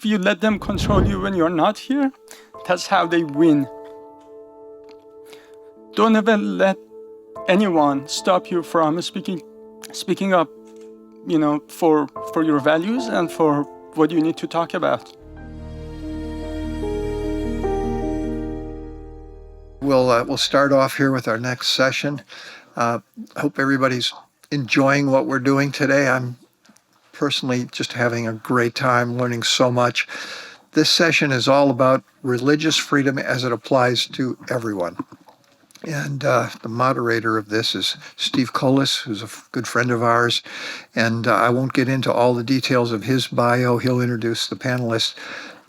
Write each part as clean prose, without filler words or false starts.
if you let them control you when you're not here, that's how they win. Don't ever let anyone stop you from speaking up, for your values and for what you need to talk about. We'll start off here with our next session. I hope everybody's enjoying what we're doing today. I'm personally just having a great time learning so much. This session is all about religious freedom as it applies to everyone. And the moderator of this is Steve Colas, who's a good friend of ours. And I won't get into all the details of his bio. He'll introduce the panelists.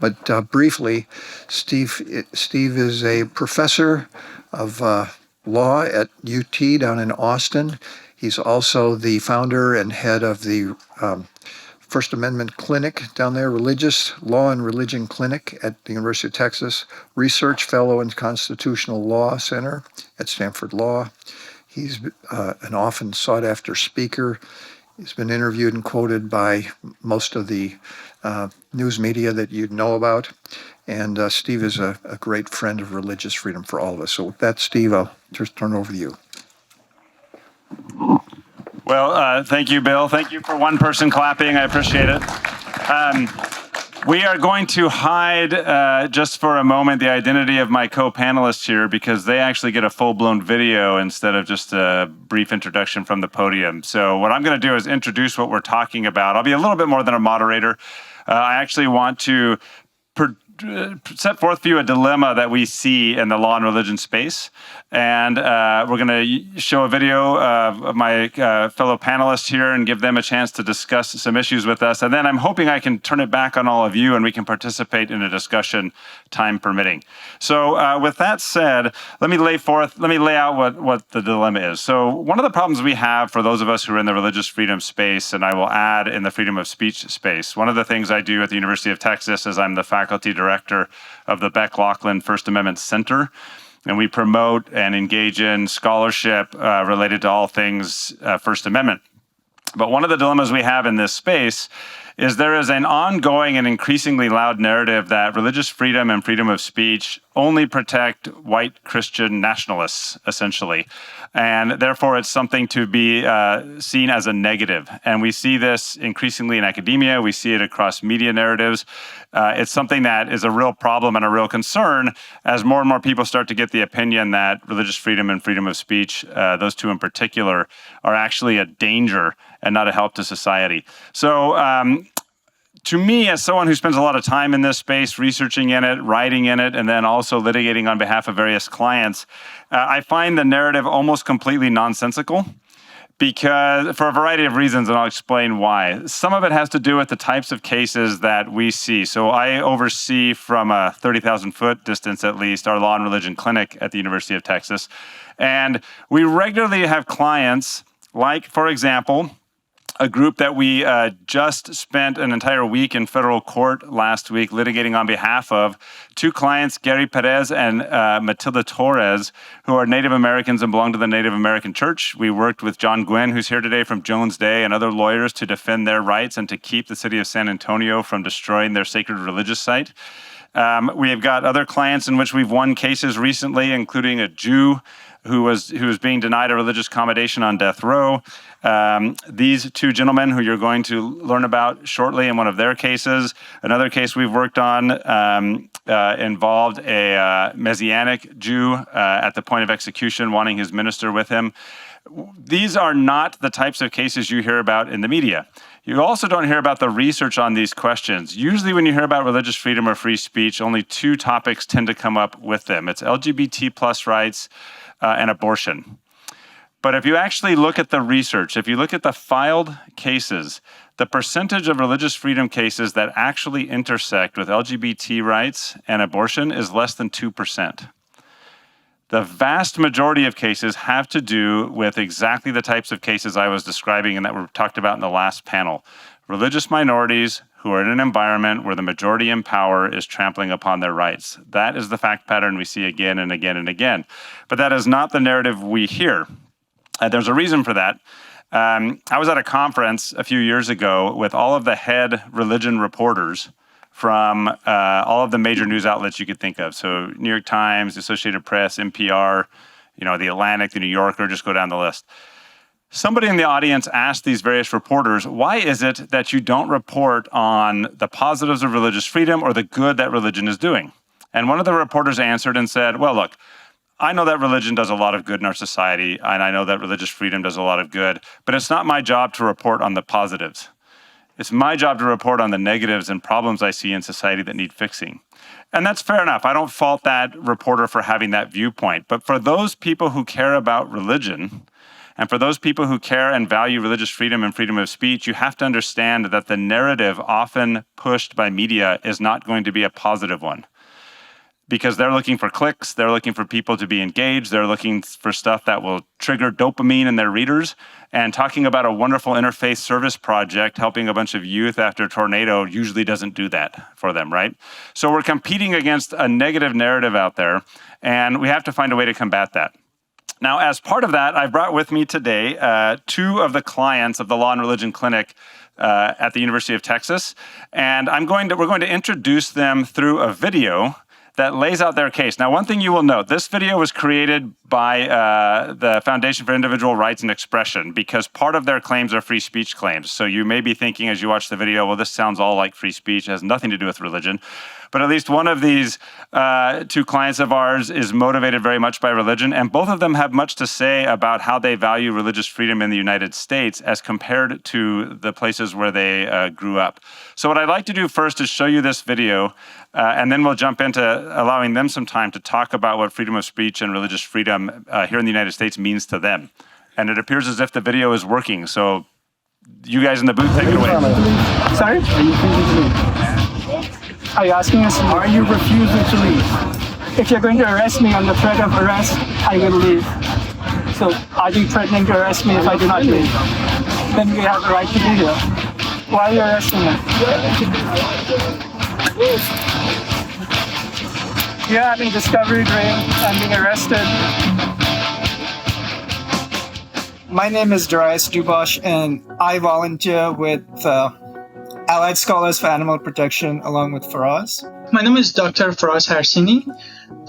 But briefly, Steve is a professor of law at UT down in Austin. He's also the founder and head of the First Amendment Clinic down there, Religious Law and Religion Clinic at the University of Texas, Research Fellow in Constitutional Law Center at Stanford Law. He's an often sought-after speaker. He's been interviewed and quoted by most of the news media that you'd know about. And Steve is a great friend of religious freedom for all of us. So with that, Steve, I'll just turn it over to you. Well, thank you, Bill. Thank you for one person clapping. I appreciate it. We are going to hide just for a moment the identity of my co-panelists here because they actually get a full-blown video instead of just a brief introduction from the podium. So what I'm going to do is introduce what we're talking about. I'll be a little bit more than a moderator. I actually want to set forth for you a dilemma that we see in the law and religion space. And we're going to show a video of my fellow panelists here and give them a chance to discuss some issues with us. And then I'm hoping I can turn it back on all of you and we can participate in a discussion, time permitting. So with that said, let me lay out what the dilemma is. So one of the problems we have for those of us who are in the religious freedom space, and I will add in the freedom of speech space, one of the things I do at the University of Texas is I'm the faculty director of the Beck-Lachlan First Amendment Center. And we promote and engage in scholarship related to all things First Amendment. But one of the dilemmas we have in this space is there is an ongoing and increasingly loud narrative that religious freedom and freedom of speech only protect white Christian nationalists, essentially. And therefore, it's something to be seen as a negative. And we see this increasingly in academia. We see it across media narratives. It's something that is a real problem and a real concern as more and more people start to get the opinion that religious freedom and freedom of speech, those two in particular, are actually a danger and not a help to society. So to me, as someone who spends a lot of time in this space, researching in it, writing in it, and then also litigating on behalf of various clients, I find the narrative almost completely nonsensical. Because for a variety of reasons, and I'll explain why. Some of it has to do with the types of cases that we see. So I oversee from a 30,000-foot distance at least our law and religion clinic at the University of Texas. And we regularly have clients like, for example, a group that we just spent an entire week in federal court last week litigating on behalf of, two clients, Gary Perez and Matilda Torres, who are Native Americans and belong to the Native American Church. We worked with John Gwynn, who's here today from Jones Day, and other lawyers to defend their rights and to keep the city of San Antonio from destroying their sacred religious site. We have got other clients in which we've won cases recently, including a Jew who was being denied a religious accommodation on death row. These two gentlemen who you're going to learn about shortly in one of their cases. Another case we've worked on involved a Messianic Jew at the point of execution wanting his minister with him. These are not the types of cases you hear about in the media. You also don't hear about the research on these questions. Usually when you hear about religious freedom or free speech, only two topics tend to come up with them. It's LGBT plus rights and abortion. But if you actually look at the research, if you look at the filed cases, the percentage of religious freedom cases that actually intersect with LGBT rights and abortion is less than 2%. The vast majority of cases have to do with exactly the types of cases I was describing and that were talked about in the last panel. Religious minorities who are in an environment where the majority in power is trampling upon their rights. That is the fact pattern we see again and again and again. But that is not the narrative we hear. There's a reason for that. I was at a conference a few years ago with all of the head religion reporters from all of the major news outlets you could think of. So New York Times, the Associated Press, NPR, the Atlantic, the New Yorker, just go down the list. Somebody in the audience asked these various reporters, why is it that you don't report on the positives of religious freedom or the good that religion is doing? And one of the reporters answered and said, well, look, I know that religion does a lot of good in our society, and I know that religious freedom does a lot of good, but it's not my job to report on the positives. It's my job to report on the negatives and problems I see in society that need fixing. And that's fair enough. I don't fault that reporter for having that viewpoint. But for those people who care about religion, and for those people who care and value religious freedom and freedom of speech, you have to understand that the narrative often pushed by media is not going to be a positive one. Because they're looking for clicks, they're looking for people to be engaged, they're looking for stuff that will trigger dopamine in their readers. And talking about a wonderful interfaith service project helping a bunch of youth after a tornado usually doesn't do that for them, right? So we're competing against a negative narrative out there, and we have to find a way to combat that. Now, as part of that, I brought with me today two of the clients of the Law and Religion Clinic at the University of Texas, and we're going to introduce them through a video that lays out their case. Now, one thing you will note, this video was created by the Foundation for Individual Rights and Expression because part of their claims are free speech claims. So you may be thinking as you watch the video, well, this sounds all like free speech. It has nothing to do with religion. But at least one of these two clients of ours is motivated very much by religion, and both of them have much to say about how they value religious freedom in the United States as compared to the places where they grew up. So what I'd like to do first is show you this video, and then we'll jump into allowing them some time to talk about what freedom of speech and religious freedom here in the United States means to them. And it appears as if the video is working, so you guys in the booth, take it away. Sorry? Are you refusing to leave? Are you asking us? Are you refusing to leave? If you're going to arrest me on the threat of arrest, I will leave. So are you threatening to arrest me if I do not leave? Then we have the right to be here. Why are you arresting me? You're having discovery dream. I'm being arrested. My name is Daraius Dubashon, and I volunteer with Allied Scholars for Animal Protection along with Faraz. My name is Dr. Faraz Harsini.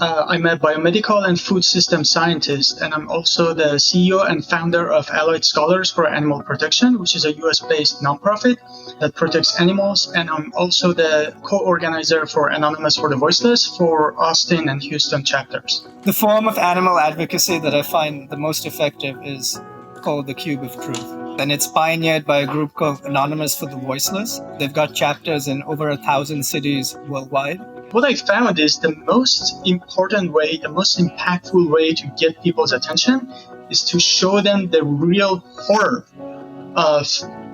I'm a biomedical and food system scientist, and I'm also the CEO and founder of Allied Scholars for Animal Protection, which is a US-based nonprofit that protects animals. And I'm also the co-organizer for Anonymous for the Voiceless for Austin and Houston chapters. The form of animal advocacy that I find the most effective is called the Cube of Truth. And it's pioneered by a group called Anonymous for the Voiceless. They've got chapters in over 1,000 cities worldwide. What I found is the most important way, the most impactful way to get people's attention is to show them the real horror of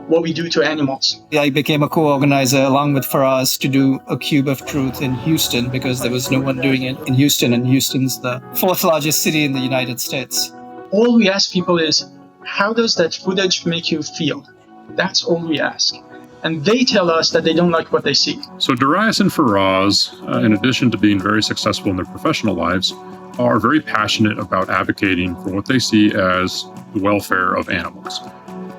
what we do to animals. I became a co-organizer along with Faraz to do a Cube of Truth in Houston because there was no one doing it in Houston, and Houston's the fourth largest city in the United States. All we ask people is, how does that footage make you feel? That's all we ask. And they tell us that they don't like what they see. So Daraius and Faraz, in addition to being very successful in their professional lives, are very passionate about advocating for what they see as the welfare of animals.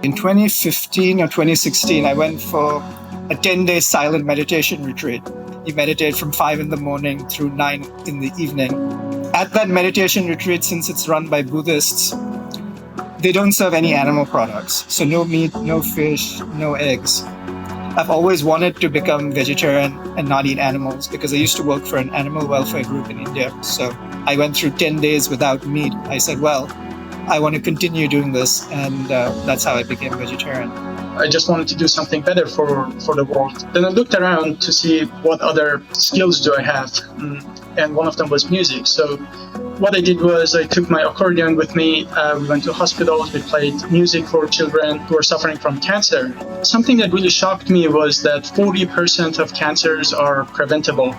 In 2015 or 2016, I went for a 10-day silent meditation retreat. You meditate from 5 in the morning through 9 in the evening. At that meditation retreat, since it's run by Buddhists, they don't serve any animal products. So no meat, no fish, no eggs. I've always wanted to become vegetarian and not eat animals because I used to work for an animal welfare group in India. So I went through 10 days without meat. I said, well, I want to continue doing this. And that's how I became vegetarian. I just wanted to do something better for the world. Then I looked around to see what other skills do I have. And one of them was music. So what I did was I took my accordion with me. We went to hospitals. We played music for children who are suffering from cancer. Something that really shocked me was that 40% of cancers are preventable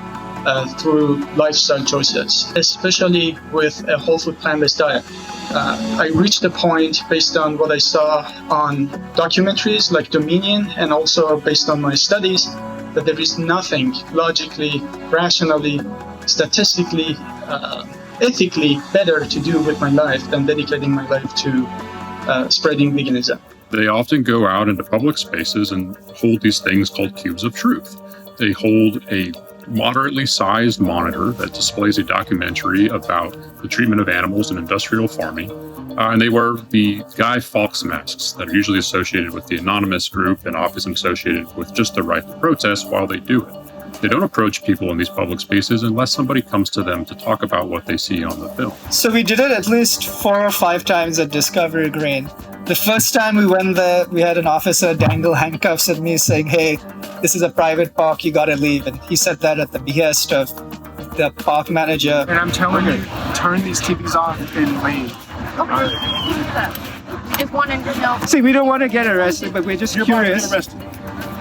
through lifestyle choices, especially with a whole food plant-based diet. I reached a point based on what I saw on documentaries like Dominion and also based on my studies that there is nothing logically, rationally, statistically, ethically better to do with my life than dedicating my life to spreading veganism. They often go out into public spaces and hold these things called cubes of truth. They hold a moderately sized monitor that displays a documentary about the treatment of animals in industrial farming. And they wear the Guy Fawkes masks that are usually associated with the anonymous group and often associated with just the right to protest while they do it. They don't approach people in these public spaces unless somebody comes to them to talk about what they see on the film. So we did it at least 4 or 5 times at Discovery Green. The first time we went there, we had an officer dangle handcuffs at me saying, "Hey, this is a private park, you gotta leave." And he said that at the behest of the park manager. And I'm telling you, turn these TVs off and leave. Just wanted to know. See, we don't want to get arrested, but we're just curious.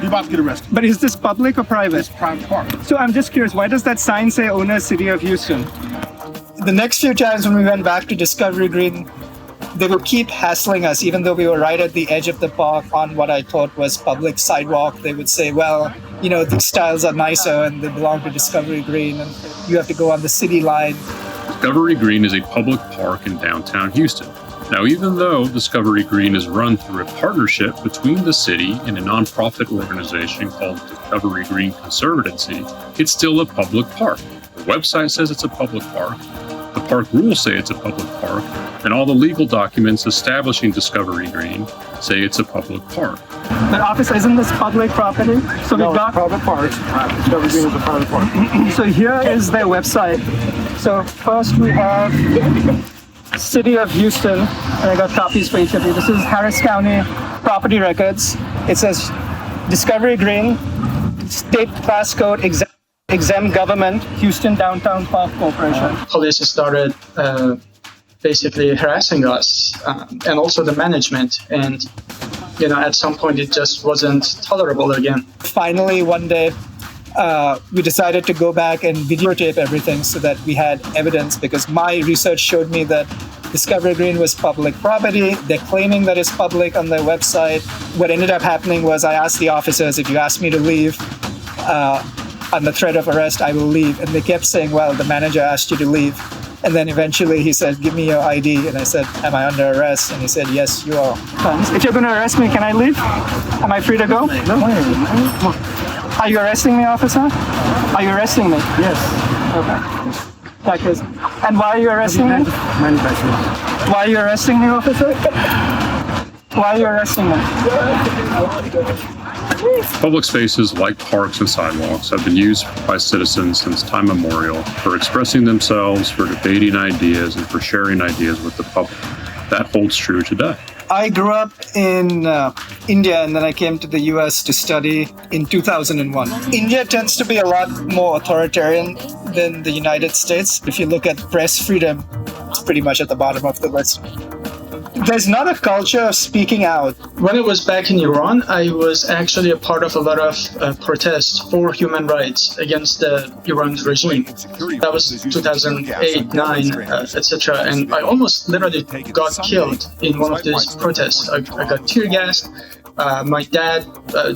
You're about to get arrested. But is this public or private? It's private park. So I'm just curious, why does that sign say owner City of Houston? The next few times when we went back to Discovery Green, they would keep hassling us, even though we were right at the edge of the park on what I thought was public sidewalk. They would say, well, you know, these styles are nicer and they belong to Discovery Green and you have to go on the city line. Discovery Green is a public park in downtown Houston. Now, even though Discovery Green is run through a partnership between the city and a nonprofit organization called Discovery Green Conservancy, it's still a public park. The website says it's a public park. The park rules say it's a public park, and all the legal documents establishing Discovery Green say it's a public park. But officer, isn't this public property? So No, we've got private park. Discovery Green is a private park. So here is their website. So first we have City of Houston, and I got copies for each of you. This is Harris County property records. It says Discovery Green, state class code, exempt government, Houston Downtown Park Corporation. Police started basically harassing us and also the management. And, you know, at some point it just wasn't tolerable again. Finally, one day, we decided to go back and videotape everything so that we had evidence, because my research showed me that Discovery Green was public property. They're claiming that it's public on their website. What ended up happening was I asked the officers, if you ask me to leave on the threat of arrest, I will leave. And they kept saying, well, the manager asked you to leave. And then eventually he said, give me your ID. And I said, am I under arrest? And he said, yes, you are. If you're going to arrest me, can I leave? Am I free to go? No. Are you arresting me, officer? Are you arresting me? Yes. Okay. That is. And why are you arresting me? Manufacturing. Why are you arresting me, officer? Why are you arresting me? Public spaces like parks and sidewalks have been used by citizens since time immemorial for expressing themselves, for debating ideas, and for sharing ideas with the public. That holds true today. I grew up in India, and then I came to the US to study in 2001. India tends to be a lot more authoritarian than the United States. If you look at press freedom, it's pretty much at the bottom of the list. There's not a culture of speaking out. When I was back in Iran, I was actually a part of a lot of protests for human rights against the Iran regime. That was 2008, 9, etc. And I almost literally got killed in one of these protests. I got tear gassed. My dad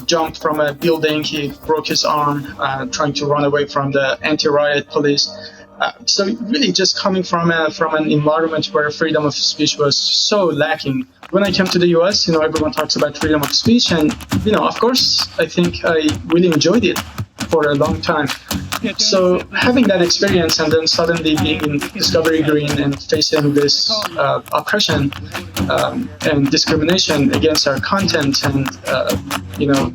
jumped from a building. He broke his arm trying to run away from the anti-riot police. So really just coming from an environment where freedom of speech was so lacking. When I came to the US, you know, everyone talks about freedom of speech, and, you know, of course, I think I really enjoyed it for a long time. So having that experience and then suddenly being in Discovery Green and facing this oppression and discrimination against our content and, you know,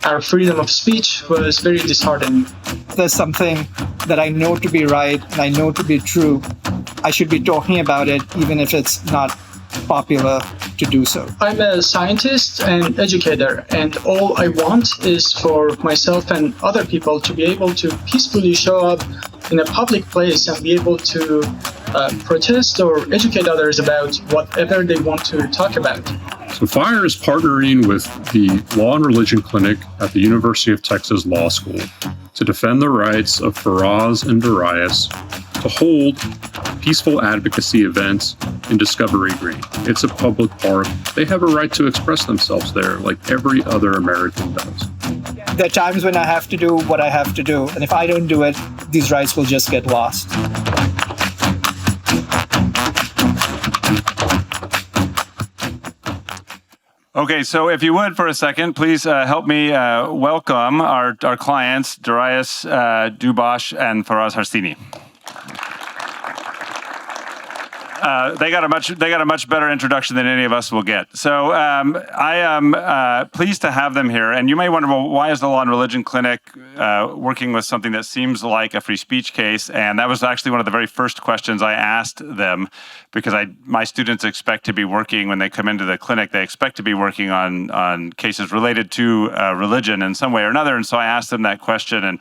our freedom of speech was very disheartening. There's something that I know to be right and I know to be true. I should be talking about it, even if it's not popular to do so. I'm a scientist and educator, and all I want is for myself and other people to be able to peacefully show up in a public place and be able to protest or educate others about whatever they want to talk about. So FIRE is partnering with the Law and Religion Clinic at the University of Texas Law School to defend the rights of Faraz and Daraius to hold peaceful advocacy events in Discovery Green. It's a public park. They have a right to express themselves there like every other American does. There are times when I have to do what I have to do, and if I don't do it, these rights will just get lost. Okay, so if you would, for a second, please help me welcome our clients, Daraius Dubash and Faraz Harsini. They got a much better introduction than any of us will get. So I am pleased to have them here. And you may wonder, well, why is the Law and Religion Clinic working with something that seems like a free speech case? And that was actually one of the very first questions I asked them, because my students expect to be working, when they come into the clinic, they expect to be working on cases related to religion in some way or another. And so I asked them that question. And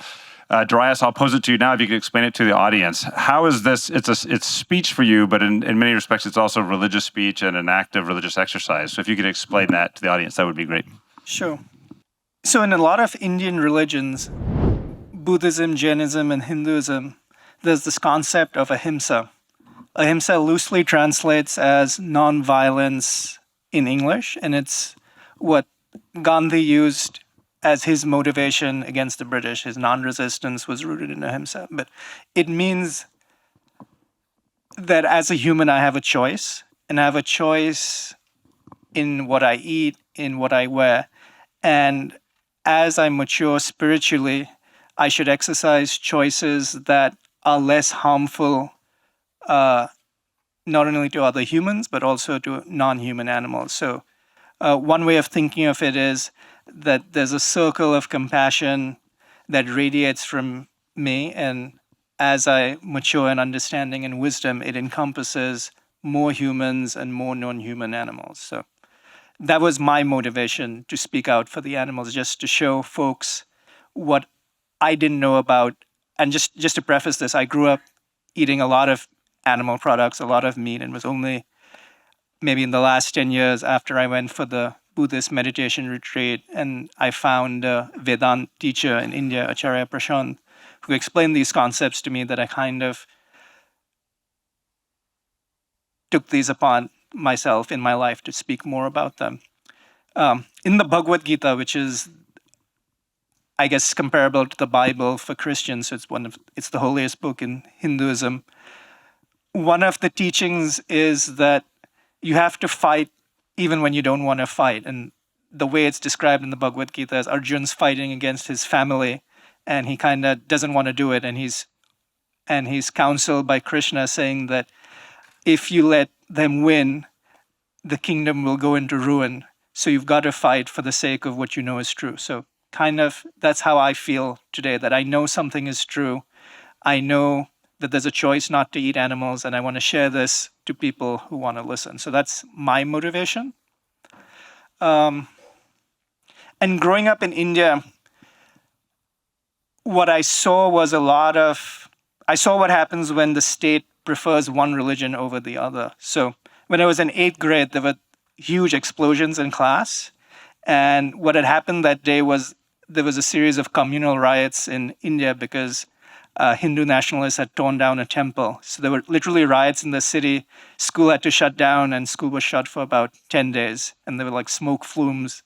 Daraius, I'll pose it to you now if you could explain it to the audience. How is this, it's speech for you, but in many respects it's also religious speech and an act of religious exercise. So if you could explain that to the audience, that would be great. Sure. So in a lot of Indian religions, Buddhism, Jainism, and Hinduism, there's this concept of ahimsa. Ahimsa loosely translates as non-violence in English, and it's what Gandhi used as his motivation against the British. His non-resistance was rooted in ahimsa. But it means that as a human, I have a choice, and I have a choice in what I eat, in what I wear. And as I mature spiritually, I should exercise choices that are less harmful, not only to other humans, but also to non-human animals. So one way of thinking of it is that there's a circle of compassion that radiates from me, and as I mature in understanding and wisdom, it encompasses more humans and more non-human animals. So that was my motivation to speak out for the animals, just to show folks what I didn't know about. And just to preface this, I grew up eating a lot of animal products, a lot of meat, and was only maybe in the last 10 years after I went for the Buddhist meditation retreat, and I found a Vedanta teacher in India, Acharya Prashant, who explained these concepts to me, that I kind of took these upon myself in my life to speak more about them. In the Bhagavad Gita, which is, I guess, comparable to the Bible for Christians, so it's the holiest book in Hinduism. One of the teachings is that you have to fight even when you don't want to fight. And the way it's described in the Bhagavad Gita is Arjun's fighting against his family, and he kind of doesn't want to do it. And he's counseled by Krishna, saying that if you let them win, the kingdom will go into ruin. So you've got to fight for the sake of what you know is true. So kind of that's how I feel today, that I know something is true. I know that there's a choice not to eat animals, and I want to share this to people who want to listen. So that's my motivation. And growing up in India, what I saw was I saw what happens when the state prefers one religion over the other. So when I was in 8th grade, there were huge explosions in class. And what had happened that day was there was a series of communal riots in India because Hindu nationalists had torn down a temple. So there were literally riots in the city. School had to shut down, and school was shut for about 10 days. And there were like smoke flumes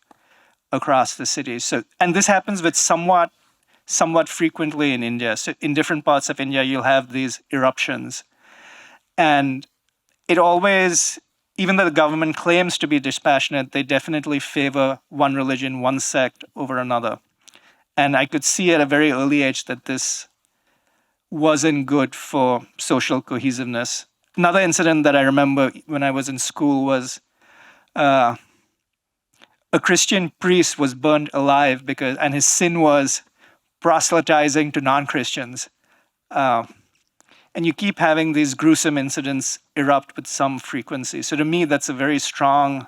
across the city. So, and this happens with somewhat frequently in India. So in different parts of India, you'll have these eruptions. And it always, even though the government claims to be dispassionate, they definitely favor one religion, one sect over another. And I could see at a very early age that this wasn't good for social cohesiveness. Another incident that I remember when I was in school was a Christian priest was burned alive and his sin was proselytizing to non-Christians. And you keep having these gruesome incidents erupt with some frequency. So to me, that's a very strong,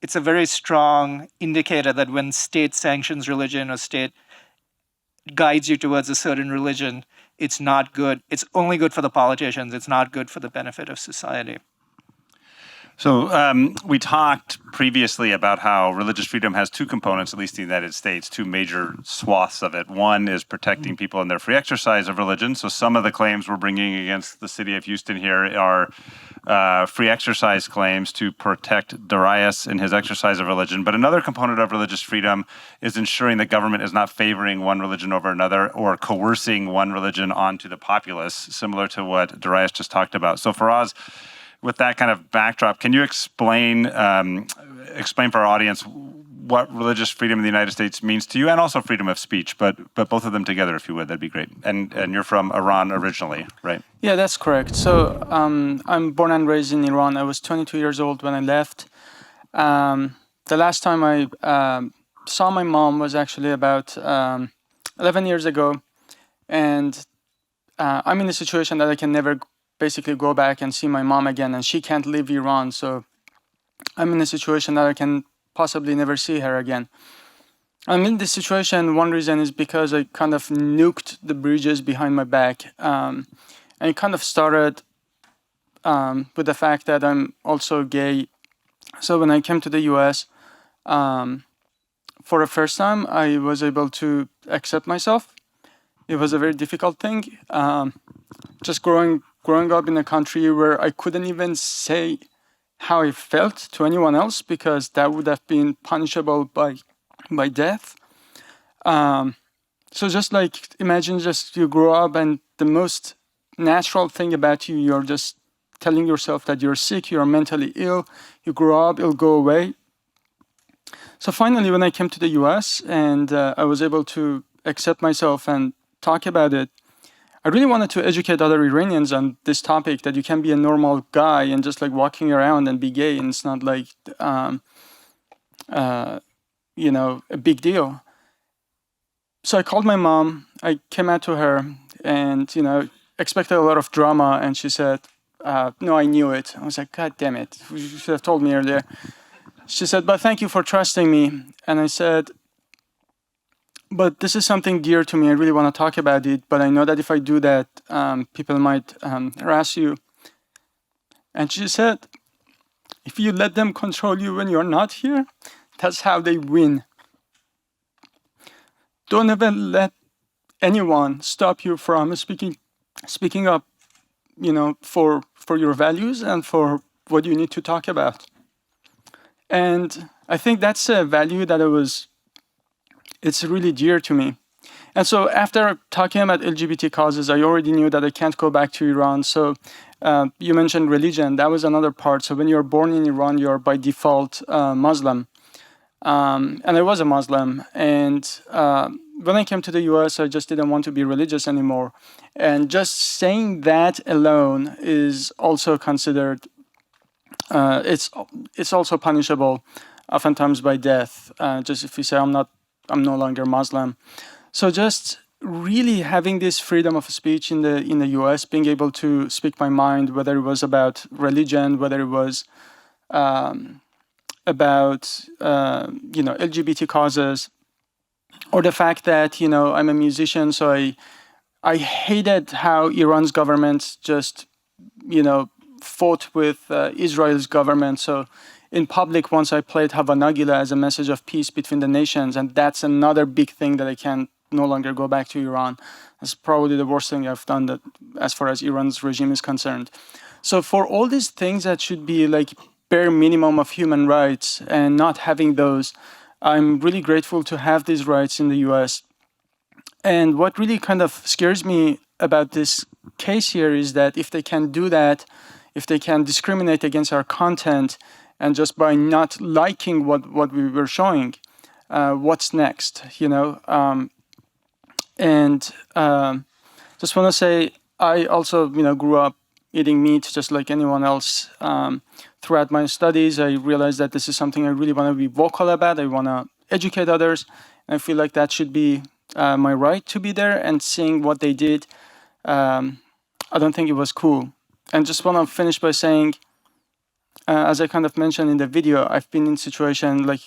it's a very strong indicator that when state sanctions religion or state guides you towards a certain religion, it's not good. It's only good for the politicians. It's not good for the benefit of society. So we talked previously about how religious freedom has two components, at least in the United States, two major swaths of it. One is protecting people in their free exercise of religion. So some of the claims we're bringing against the city of Houston here are free exercise claims to protect Daraius in his exercise of religion. But another component of religious freedom is ensuring the government is not favoring one religion over another or coercing one religion onto the populace, similar to what Daraius just talked about. So Faraz, with that kind of backdrop, can you explain for our audience what religious freedom in the United States means to you, and also freedom of speech, but both of them together, if you would, that'd be great. And you're from Iran originally, right? Yeah, that's correct. So I'm born and raised in Iran. I was 22 years old when I left. The last time I saw my mom was actually about 11 years ago. And I'm in a situation that I can never basically go back and see my mom again, and she can't leave Iran. So I'm in a situation that I can possibly never see her again. I'm in this situation, one reason is because I kind of nuked the bridges behind my back. And it kind of started with the fact that I'm also gay. So when I came to the US, for the first time, I was able to accept myself. It was a very difficult thing. Just growing up in a country where I couldn't even say how I felt to anyone else because that would have been punishable by death. So just like imagine just you grow up and the most natural thing about you, you're just telling yourself that you're sick, you're mentally ill, you grow up, it'll go away. So finally, when I came to the US and I was able to accept myself and talk about it, I really wanted to educate other Iranians on this topic, that you can be a normal guy and just like walking around and be gay, and it's not like, a big deal. So I called my mom, I came out to her and, expected a lot of drama, and she said, no, I knew it. I was like, God damn it, you should have told me earlier. She said, but thank you for trusting me. And I said, but this is something dear to me. I really want to talk about it, but I know that if I do that, people might harass you. And she said, if you let them control you when you're not here, that's how they win. Don't ever let anyone stop you from speaking up, for your values and for what you need to talk about. And I think that's a value that it's really dear to me. And so after talking about LGBT causes, I already knew that I can't go back to Iran. So you mentioned religion. That was another part. So when you're born in Iran, you're by default Muslim. And I was a Muslim. And when I came to the US, I just didn't want to be religious anymore. And just saying that alone is also considered, it's also punishable, oftentimes by death. Just if you say, I'm no longer Muslim. So just really having this freedom of speech in the US, being able to speak my mind, whether it was about religion, whether it was about LGBT causes, or the fact that I'm a musician, so I hated how Iran's government just fought with Israel's government. So in public, once I played Hava Nagila as a message of peace between the nations, and that's another big thing that I can no longer go back to Iran. That's probably the worst thing I've done, that as far as Iran's regime is concerned. So for all these things that should be like bare minimum of human rights and not having those, I'm really grateful to have these rights in the US. And what really kind of scares me about this case here is that if they can do that, if they can discriminate against our content, and just by not liking what we were showing, what's next, And just want to say, I also, grew up eating meat just like anyone else. Throughout my studies, I realized that this is something I really want to be vocal about. I want to educate others. And I feel like that should be my right to be there. And seeing what they did, I don't think it was cool. And just want to finish by saying, as I kind of mentioned in the video, I've been in situation like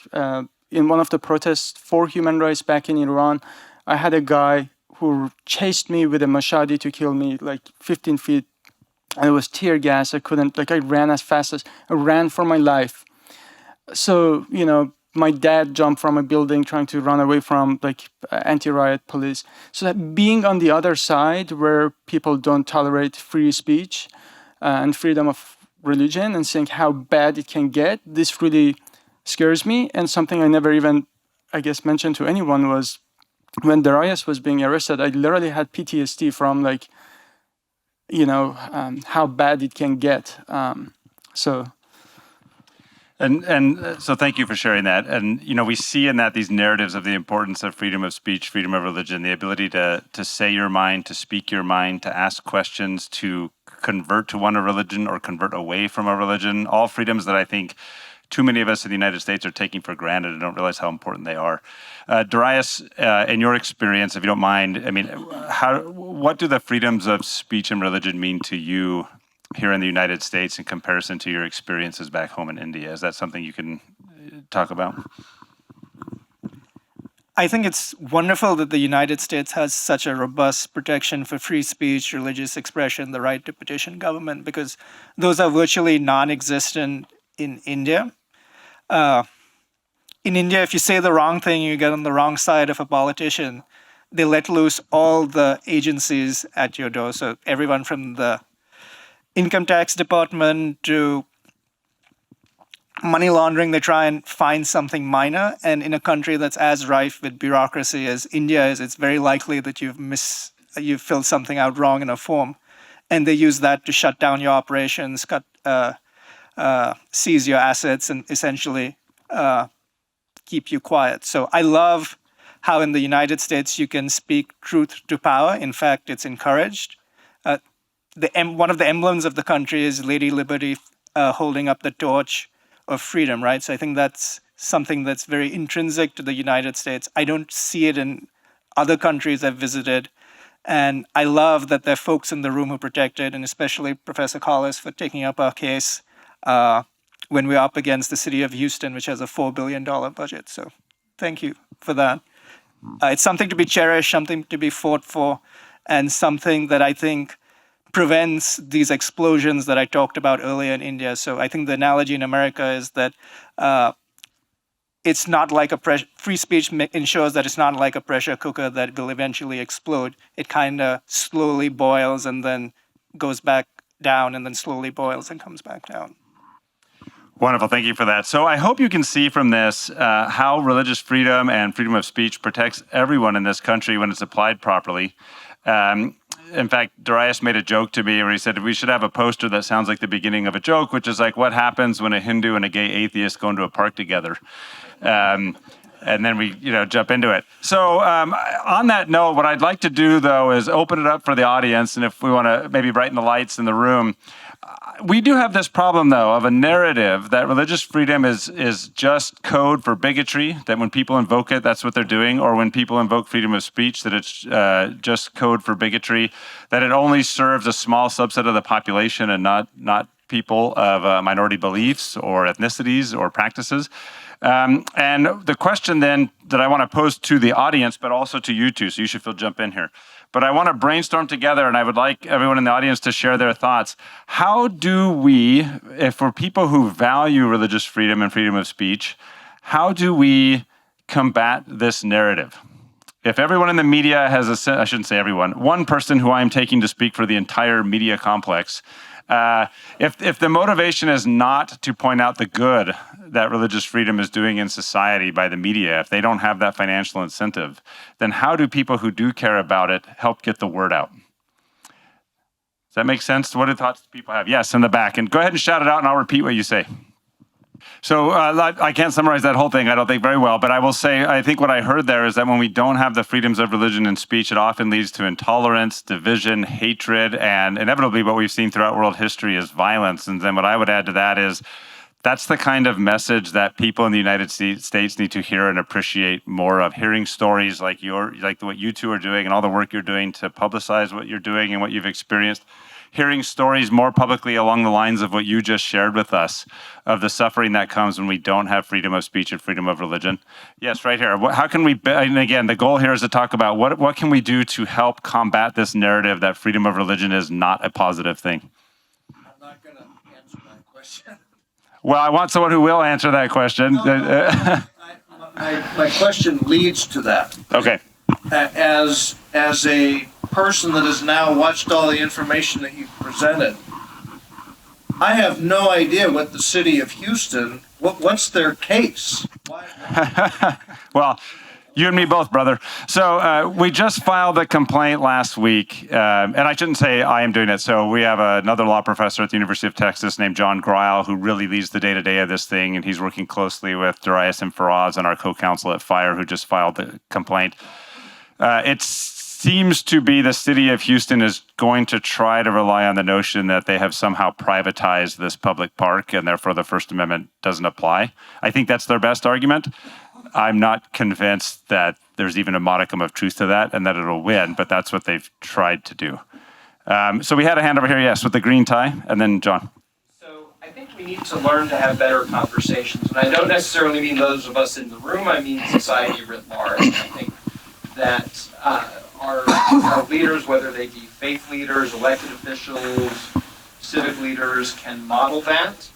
in one of the protests for human rights back in Iran, I had a guy who chased me with a machete to kill me, like 15 feet. And it was tear gas. I ran as fast as I ran for my life. So, my dad jumped from a building trying to run away from anti-riot police. So that being on the other side where people don't tolerate free speech and freedom of religion and seeing how bad it can get, this really scares me. And something I never even, mentioned to anyone was when Daraius was being arrested, I literally had PTSD from how bad it can get. So And so thank you for sharing that. And, we see in that these narratives of the importance of freedom of speech, freedom of religion, the ability to say your mind, to speak your mind, to ask questions, to convert to one religion or convert away from a religion, all freedoms that I think too many of us in the United States are taking for granted and don't realize how important they are. Daraius, in your experience, if you don't mind, what do the freedoms of speech and religion mean to you here in the United States in comparison to your experiences back home in India? Is that something you can talk about? I think it's wonderful that the United States has such a robust protection for free speech, religious expression, the right to petition government, because those are virtually non-existent in India. In India, if you say the wrong thing, you get on the wrong side of a politician, they let loose all the agencies at your door. So everyone from the income tax department to money laundering, they try and find something minor. And in a country that's as rife with bureaucracy as India is, it's very likely that you've filled something out wrong in a form. And they use that to shut down your operations, seize your assets, and essentially keep you quiet. So I love how in the United States you can speak truth to power. In fact, it's encouraged. One of the emblems of the country is Lady Liberty holding up the torch of freedom, right? So I think that's something that's very intrinsic to the United States. I don't see it in other countries I've visited. And I love that there are folks in the room who protect it, and especially Professor Collis for taking up our case when we're up against the city of Houston, which has a $4 billion budget. So thank you for that. It's something to be cherished, something to be fought for, and something that I think prevents these explosions that I talked about earlier in India. So I think the analogy in America is that it's not like free speech ensures that it's not like a pressure cooker that will eventually explode. It kind of slowly boils and then goes back down and then slowly boils and comes back down. Wonderful. Thank you for that. So I hope you can see from this how religious freedom and freedom of speech protects everyone in this country when it's applied properly. In fact, Daraius made a joke to me where he said we should have a poster that sounds like the beginning of a joke, which is like what happens when a Hindu and a gay atheist go into a park together. And then we, jump into it. So on that note, what I'd like to do, though, is open it up for the audience. And if we want to maybe brighten the lights in the room, we do have this problem, though, of a narrative that religious freedom is just code for bigotry, that when people invoke it, that's what they're doing, or when people invoke freedom of speech, that it's just code for bigotry, that it only serves a small subset of the population and not people of minority beliefs or ethnicities or practices. And the question then that I want to pose to the audience, but also to you two, so you should jump in here. But I want to brainstorm together, and I would like everyone in the audience to share their thoughts. How do we, if we're people who value religious freedom and freedom of speech, how do we combat this narrative? If everyone in the media has I shouldn't say everyone, one person who I'm taking to speak for the entire media complex, if the motivation is not to point out the good that religious freedom is doing in society by the media, if they don't have that financial incentive, then how do people who do care about it help get the word out? Does that make sense? What thoughts do people have? Yes, in the back. And go ahead and shout it out, and I'll repeat what you say. So I can't summarize that whole thing, I don't think, very well, but I will say, I think what I heard there is that when we don't have the freedoms of religion and speech, it often leads to intolerance, division, hatred, and inevitably what we've seen throughout world history is violence. And then what I would add to that is that's the kind of message that people in the United States need to hear and appreciate more of. Hearing stories like what you two are doing and all the work you're doing to publicize what you're doing and what you've experienced. Hearing stories more publicly along the lines of what you just shared with us, of the suffering that comes when we don't have freedom of speech and freedom of religion. Yes, right here. How can we, and again, the goal here is to talk about what can we do to help combat this narrative that freedom of religion is not a positive thing? I'm not going to answer that question. Well, I want someone who will answer that question. My question leads to that. Okay. As a person that has now watched all the information that you presented, I have no idea what the city of Houston, what's their case? Why? Well, You and me both, brother. So we just filed a complaint last week, and I shouldn't say I am doing it. So we have another law professor at the University of Texas named John Greil, who really leads the day-to-day of this thing, and he's working closely with Daraius and Faraz and our co-counsel at FIRE, who just filed the complaint. It seems to be the city of Houston is going to try to rely on the notion that they have somehow privatized this public park, and therefore the First Amendment doesn't apply. I think that's their best argument. I'm not convinced that there's even a modicum of truth to that and that it'll win, but that's what they've tried to do. So we had a hand over here, yes, with the green tie, and then John. So I think we need to learn to have better conversations. And I don't necessarily mean those of us in the room, I mean society writ large. I think that our leaders, whether they be faith leaders, elected officials, civic leaders, can model that.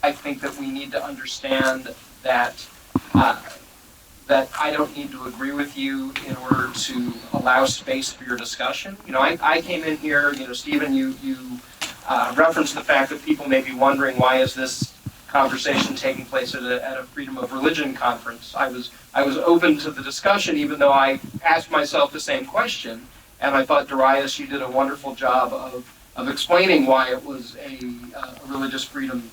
I think that we need to understand that that I don't need to agree with you in order to allow space for your discussion. You know, I came in here, you know, Stephen, you referenced the fact that people may be wondering why is this conversation taking place at a freedom of religion conference. I was open to the discussion, even though I asked myself the same question, and I thought, Daraius, you did a wonderful job of explaining why it was a religious freedom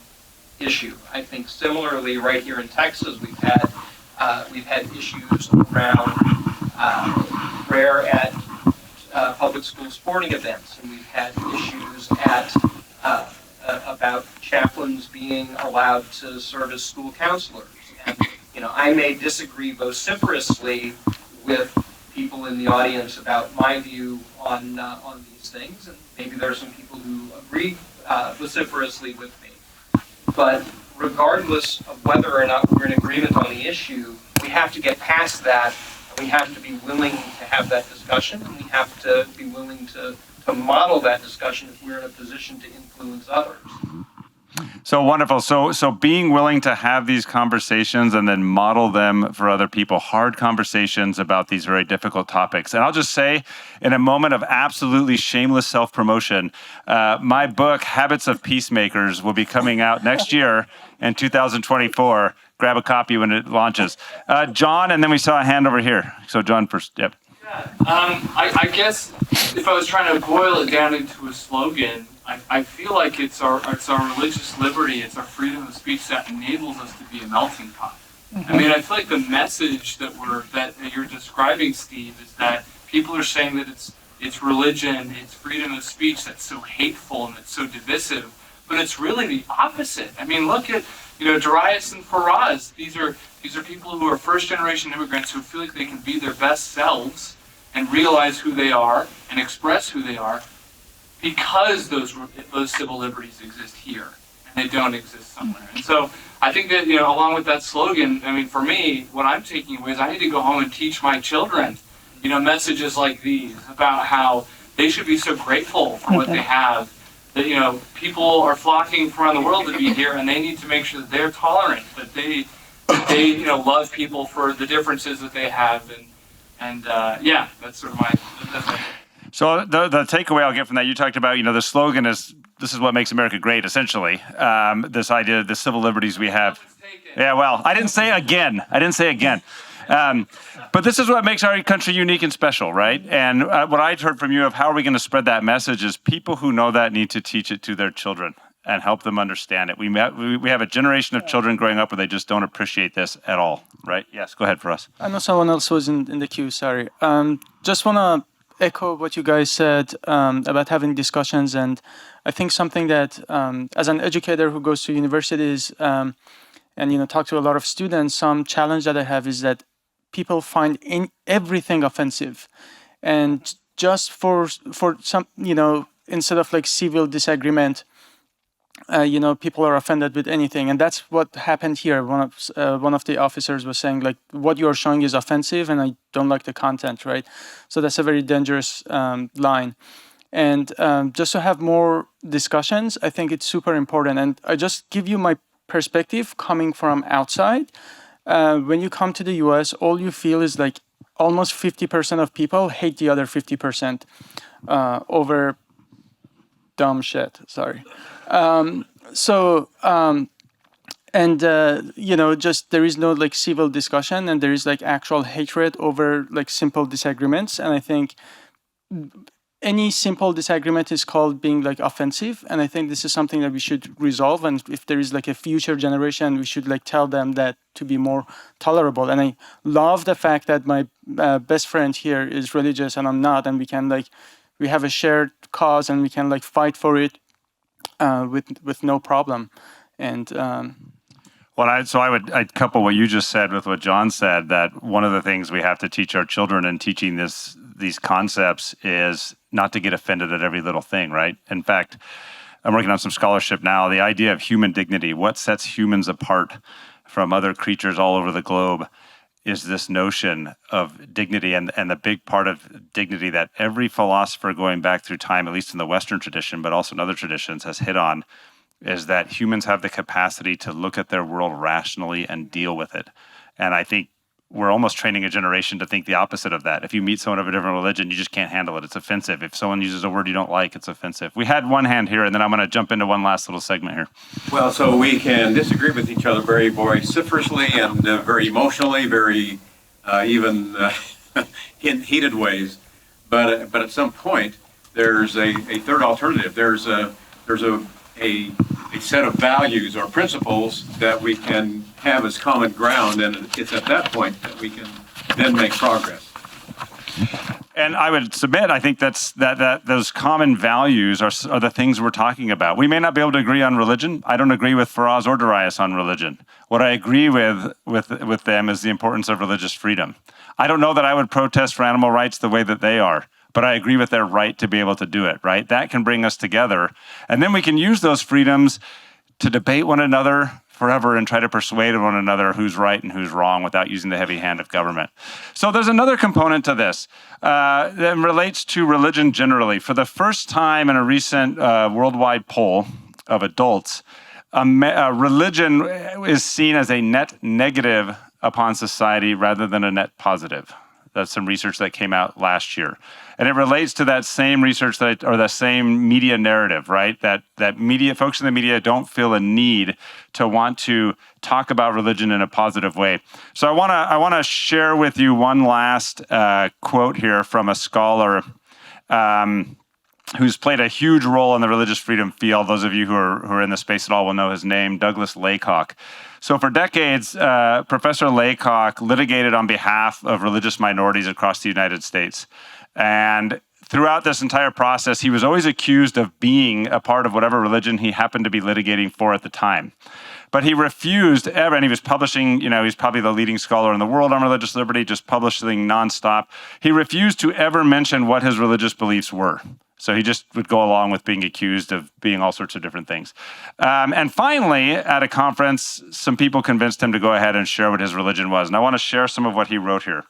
issue. I think similarly, right here in Texas, we've had issues around prayer at public school sporting events, and we've had issues at about chaplains being allowed to serve as school counselors. And you know, I may disagree vociferously with people in the audience about my view on these things, and maybe there are some people who agree vociferously with me. But regardless of whether or not we're in agreement on the issue, we have to get past that, and we have to be willing to have that discussion, and we have to be willing to model that discussion if we're in a position to influence others. So wonderful. So being willing to have these conversations and then model them for other people, hard conversations about these very difficult topics. And I'll just say, in a moment of absolutely shameless self-promotion, my book, Habits of Peacemakers, will be coming out next year in 2024. Grab a copy when it launches. John, and then we saw a hand over here. So John first, yep. I guess if I was trying to boil it down into a slogan, I feel like it's our religious liberty, it's our freedom of speech that enables us to be a melting pot. I mean, I feel like the message that you're describing, Steve, is that people are saying that it's religion, it's freedom of speech that's so hateful and that's so divisive, but it's really the opposite. I mean, look at Daraius and Faraz. These are people who are first-generation immigrants who feel like they can be their best selves and realize who they are and express who they are because those civil liberties exist here and they don't exist somewhere. And so I think that, along with that slogan, I mean, for me, what I'm taking away is I need to go home and teach my children, messages like these about how they should be so grateful for what they have, that, people are flocking from around the world to be here, and they need to make sure that they're tolerant, that they love people for the differences that they have. And yeah, that's sort of my... So the takeaway I'll get from that, you talked about, the slogan is, this is what makes America great, essentially. This idea of the civil liberties we have. Yeah, well, I didn't say again. But this is what makes our country unique and special, right? And what I heard from you of how are we going to spread that message is people who know that need to teach it to their children and help them understand it. We have a generation of children growing up where they just don't appreciate this at all, right? Yes, go ahead for us. I know someone else was in the queue, sorry. Just want to echo what you guys said about having discussions, and I think something that as an educator who goes to universities and talk to a lot of students, some challenge that I have is that people find everything offensive, and just for some instead of like civil disagreement, people are offended with anything, and that's what happened here. One of the officers was saying, like, what you're showing is offensive, and I don't like the content, right? So that's a very dangerous line. And just to have more discussions, I think it's super important. And I just give you my perspective coming from outside. When you come to the US, all you feel is like almost 50% of people hate the other 50% over dumb shit, sorry. and just there is no like civil discussion, and there is like actual hatred over like simple disagreements. And I think any simple disagreement is called being like offensive, and I think this is something that we should resolve. And if there is like a future generation, we should like tell them that to be more tolerable. And I love the fact that my best friend here is religious and I'm not, and we have a shared cause and we can like fight for it with no problem. And I'd couple what you just said with what John said, that one of the things we have to teach our children in teaching these concepts is not to get offended at every little thing, right? In fact, I'm working on some scholarship now. The idea of human dignity, what sets humans apart from other creatures all over the globe, is this notion of dignity. And the big part of dignity that every philosopher going back through time, at least in the Western tradition, but also in other traditions, has hit on, is that humans have the capacity to look at their world rationally and deal with it. And I think we're almost training a generation to think the opposite of that. If you meet someone of a different religion, you just can't handle it. It's offensive. If someone uses a word you don't like, it's offensive. We had one hand here, and then I'm going to jump into one last little segment here. Well, so we can disagree with each other very vociferously and very emotionally, very even in heated ways. But at some point, there's a third alternative. There's a set of values or principles that we can have as common ground, and it's at that point that we can then make progress. And I would submit, I think that those common values are the things we're talking about. We may not be able to agree on religion. I don't agree with Faraz or Daraius on religion. What I agree with them is the importance of religious freedom. I don't know that I would protest for animal rights the way that they are, but I agree with their right to be able to do it, right? That can bring us together. And then we can use those freedoms to debate one another forever and try to persuade one another who's right and who's wrong without using the heavy hand of government. So there's another component to this that relates to religion generally. For the first time in a recent worldwide poll of adults, religion is seen as a net negative upon society rather than a net positive. That's some research that came out last year. And it relates to that same research or that same media narrative, right? That media, folks in the media don't feel a need to want to talk about religion in a positive way. So I want to share with you one last quote here from a scholar who's played a huge role in the religious freedom field. Those of you who are in the space at all will know his name, Douglas Laycock. So for decades, Professor Laycock litigated on behalf of religious minorities across the United States. And throughout this entire process, he was always accused of being a part of whatever religion he happened to be litigating for at the time. But he refused ever, and he was publishing, he's probably the leading scholar in the world on religious liberty, just publishing nonstop. He refused to ever mention what his religious beliefs were. So he just would go along with being accused of being all sorts of different things. And finally, at a conference, some people convinced him to go ahead and share what his religion was. And I want to share some of what he wrote here.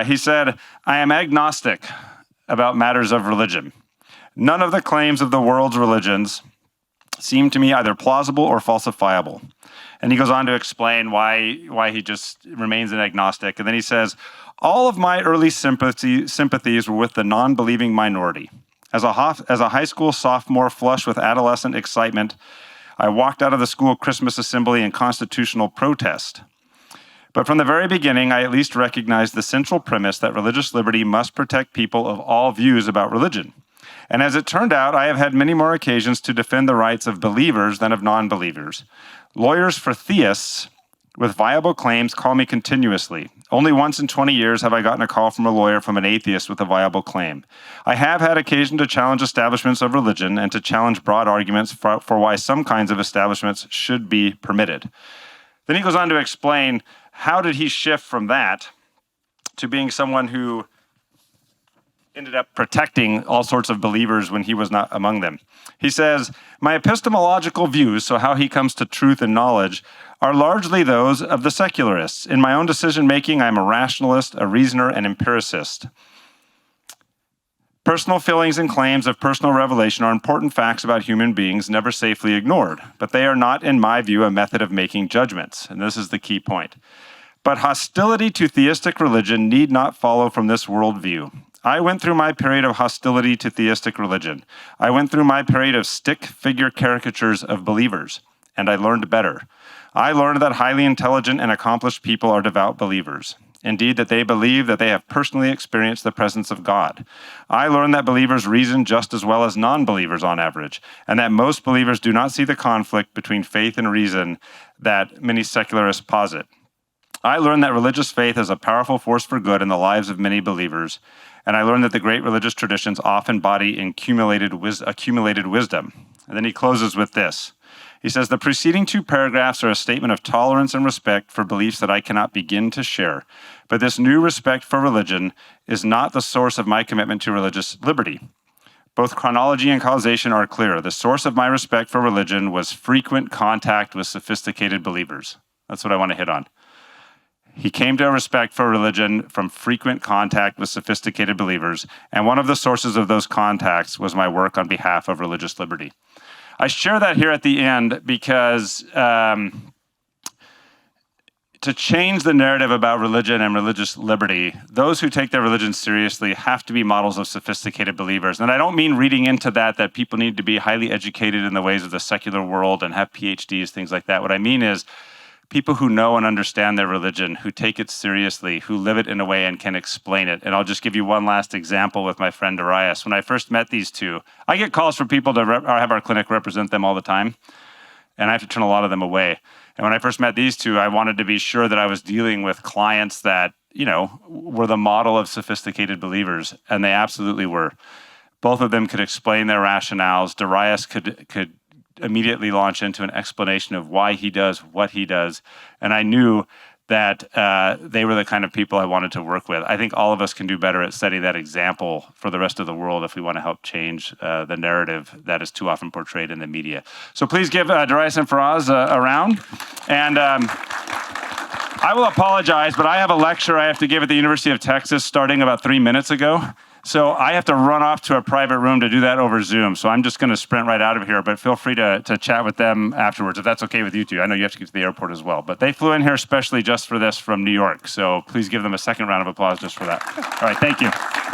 He said, "I am agnostic about matters of religion. None of the claims of the world's religions seem to me either plausible or falsifiable." And he goes on to explain why he just remains an agnostic. And then he says, "All of my early sympathies were with the non-believing minority. As a high school sophomore flush with adolescent excitement, I walked out of the school Christmas assembly in constitutional protest. But from the very beginning, I at least recognized the central premise that religious liberty must protect people of all views about religion. And as it turned out, I have had many more occasions to defend the rights of believers than of non-believers. Lawyers for theists with viable claims call me continuously. Only once in 20 years have I gotten a call from a lawyer from an atheist with a viable claim. I have had occasion to challenge establishments of religion and to challenge broad arguments for why some kinds of establishments should be permitted." Then he goes on to explain how did he shift from that to being someone who ended up protecting all sorts of believers when he was not among them. He says, "My epistemological views," so how he comes to truth and knowledge, "are largely those of the secularists. In my own decision-making, I am a rationalist, a reasoner, and empiricist. Personal feelings and claims of personal revelation are important facts about human beings never safely ignored, but they are not, in my view, a method of making judgments." And this is the key point. "But hostility to theistic religion need not follow from this worldview. I went through my period of hostility to theistic religion. I went through my period of stick figure caricatures of believers. and I learned better. I learned that highly intelligent and accomplished people are devout believers. Indeed, that they believe that they have personally experienced the presence of God. I learned that believers reason just as well as non-believers on average, and that most believers do not see the conflict between faith and reason that many secularists posit. I learned that religious faith is a powerful force for good in the lives of many believers, and I learned that the great religious traditions often embody accumulated wisdom. And then he closes with this. He says, the preceding two paragraphs are a statement of tolerance and respect for beliefs that I cannot begin to share. But this new respect for religion is not the source of my commitment to religious liberty. Both chronology and causation are clear. The source of my respect for religion was frequent contact with sophisticated believers. That's what I want to hit on. He came to a respect for religion from frequent contact with sophisticated believers, and one of the sources of those contacts was my work on behalf of religious liberty. I share that here at the end because to change the narrative about religion and religious liberty, those who take their religion seriously have to be models of sophisticated believers. And I don't mean reading into that people need to be highly educated in the ways of the secular world and have PhDs, things like that. What I mean is people who know and understand their religion, who take it seriously, who live it in a way and can explain it. And I'll just give you one last example with my friend Daraius. When I first met these two, I get calls from people to have our clinic represent them all the time, and I have to turn a lot of them away. And when I first met these two, I wanted to be sure that I was dealing with clients that, were the model of sophisticated believers, and they absolutely were. Both of them could explain their rationales. Daraius could immediately launch into an explanation of why he does what he does. And I knew that they were the kind of people I wanted to work with. I think all of us can do better at setting that example for the rest of the world if we want to help change the narrative that is too often portrayed in the media. So please give Daraius and Faraz a round. And I will apologize, but I have a lecture I have to give at the University of Texas starting about 3 minutes ago. So I have to run off to a private room to do that over Zoom. So I'm just going to sprint right out of here, but feel free to chat with them afterwards if that's okay with you two. I know you have to get to the airport as well, but they flew in here especially just for this from New York. So please give them a second round of applause just for that. All right, thank you.